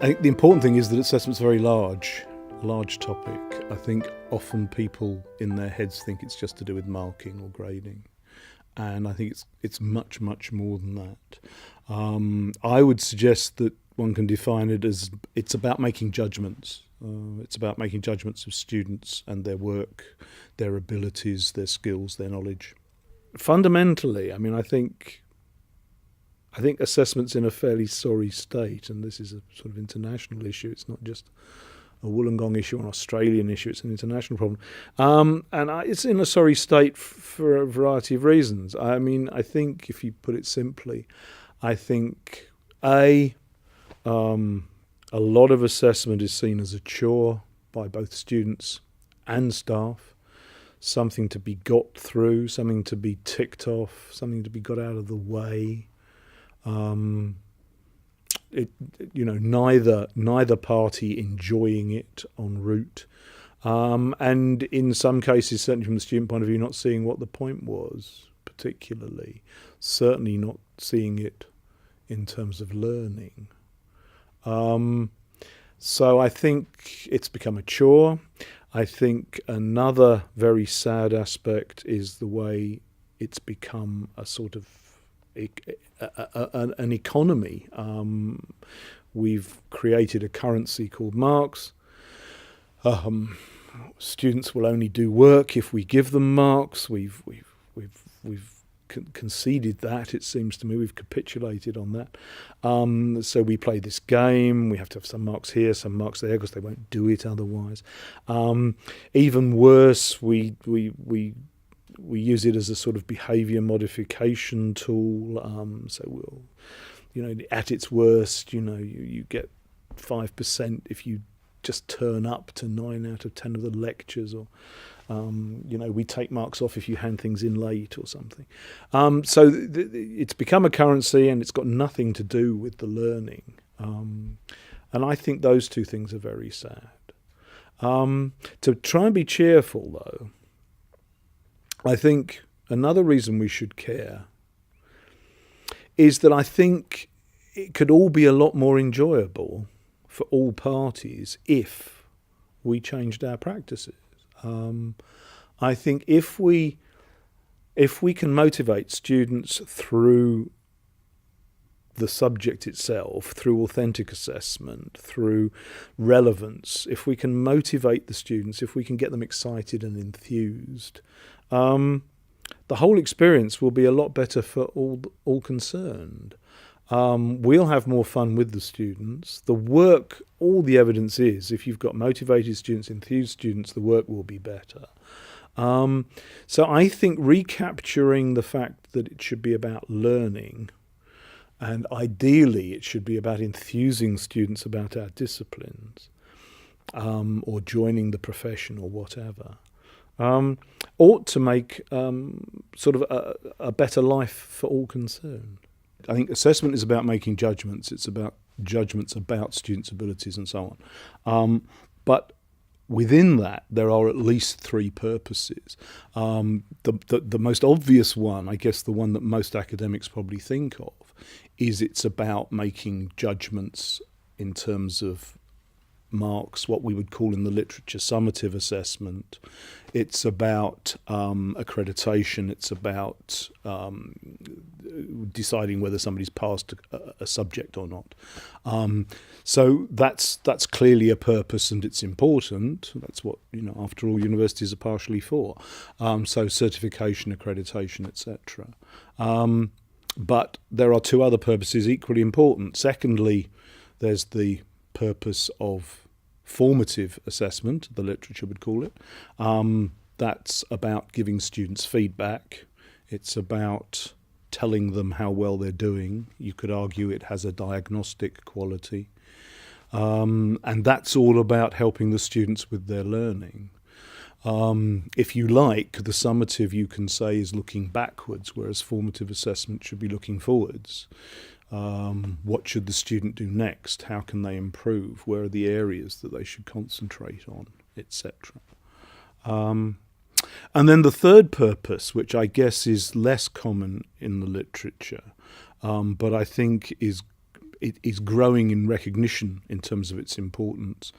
I think the important thing is that assessment's very large, a large topic. I think often people in their heads think it's just to do with marking or grading. And I think it's much, much more than that. I would suggest that one can define it as it's about making judgments. It's about making judgments of students and their work, their abilities, their skills, their knowledge. Fundamentally, I mean, I think assessment's in a fairly sorry state, and this is a sort of international issue. It's not just a Wollongong issue or an Australian issue, it's an international problem. It's in a sorry state for a variety of reasons. I mean, I think, if you put it simply, I think, a lot of assessment is seen as a chore by both students and staff, something to be got through, something to be ticked off, something to be got out of the way. Neither party enjoying it en route, and in some cases, certainly from the student point of view, not seeing what the point was, particularly, certainly not seeing it in terms of learning. So I think it's become a chore. I think another very sad aspect is the way it's become a sort of an economy. We've created a currency called marks. Students will only do work if we give them marks. We've conceded that, it seems to me. We've capitulated on that. So we play this game. We have to have some marks here, some marks there, because they won't do it otherwise. Even worse, we use it as a sort of behaviour modification tool. So we'll, at its worst, you get 5% if you just turn up to 9 out of 10 of the lectures, or we take marks off if you hand things in late or something. So it's become a currency, and it's got nothing to do with the learning. And I think those two things are very sad. To try and be cheerful, though, I think another reason we should care is that I think it could all be a lot more enjoyable for all parties if we changed our practices. I think if we can motivate students through the subject itself, through authentic assessment, through relevance, if we can motivate the students, if we can get them excited and enthused, the whole experience will be a lot better for all concerned. We'll have more fun with the students. The work, all the evidence is, if you've got motivated students, enthused students, the work will be better. So I think recapturing the fact that it should be about learning, and ideally it should be about enthusing students about our disciplines, or joining the profession or whatever, ought to make sort of a better life for all concerned. I think assessment is about making judgments. It's about judgments about students' abilities and so on. But within that, there are at least three purposes. The most obvious one, I guess the one that most academics probably think of, is it's about making judgments in terms of marks, what we would call in the literature summative assessment. It's about accreditation. It's about deciding whether somebody's passed a subject or not. So that's clearly a purpose, and it's important. That's what, after all, universities are partially for. So certification, accreditation, etc. But there are two other purposes equally important. Secondly, there's the purpose of formative assessment, the literature would call it. That's about giving students feedback. It's about telling them how well they're doing. You could argue it has a diagnostic quality. And that's all about helping the students with their learning. If you like, the summative, you can say, is looking backwards, whereas formative assessment should be looking forwards. What should the student do next? How can they improve? Where are the areas that they should concentrate on, etc. And then the third purpose, which I guess is less common in the literature, but I think is it is growing in recognition in terms of its importance,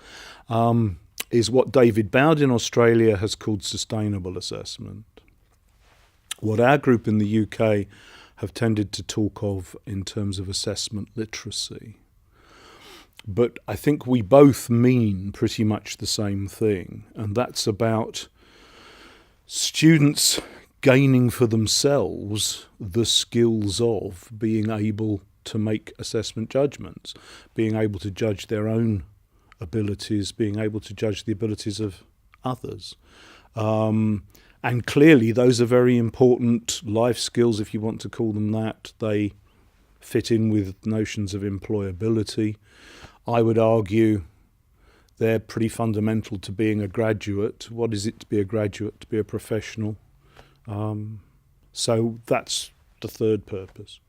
is what David Bowd in Australia has called sustainable assessment. What our group in the UK have tended to talk of in terms of assessment literacy. But I think we both mean pretty much the same thing, and that's about students gaining for themselves the skills of being able to make assessment judgments, being able to judge their own abilities, being able to judge the abilities of others. And clearly those are very important life skills, if you want to call them that. They fit in with notions of employability. I would argue they're pretty fundamental to being a graduate. What is it to be a graduate, to be a professional? So that's the third purpose.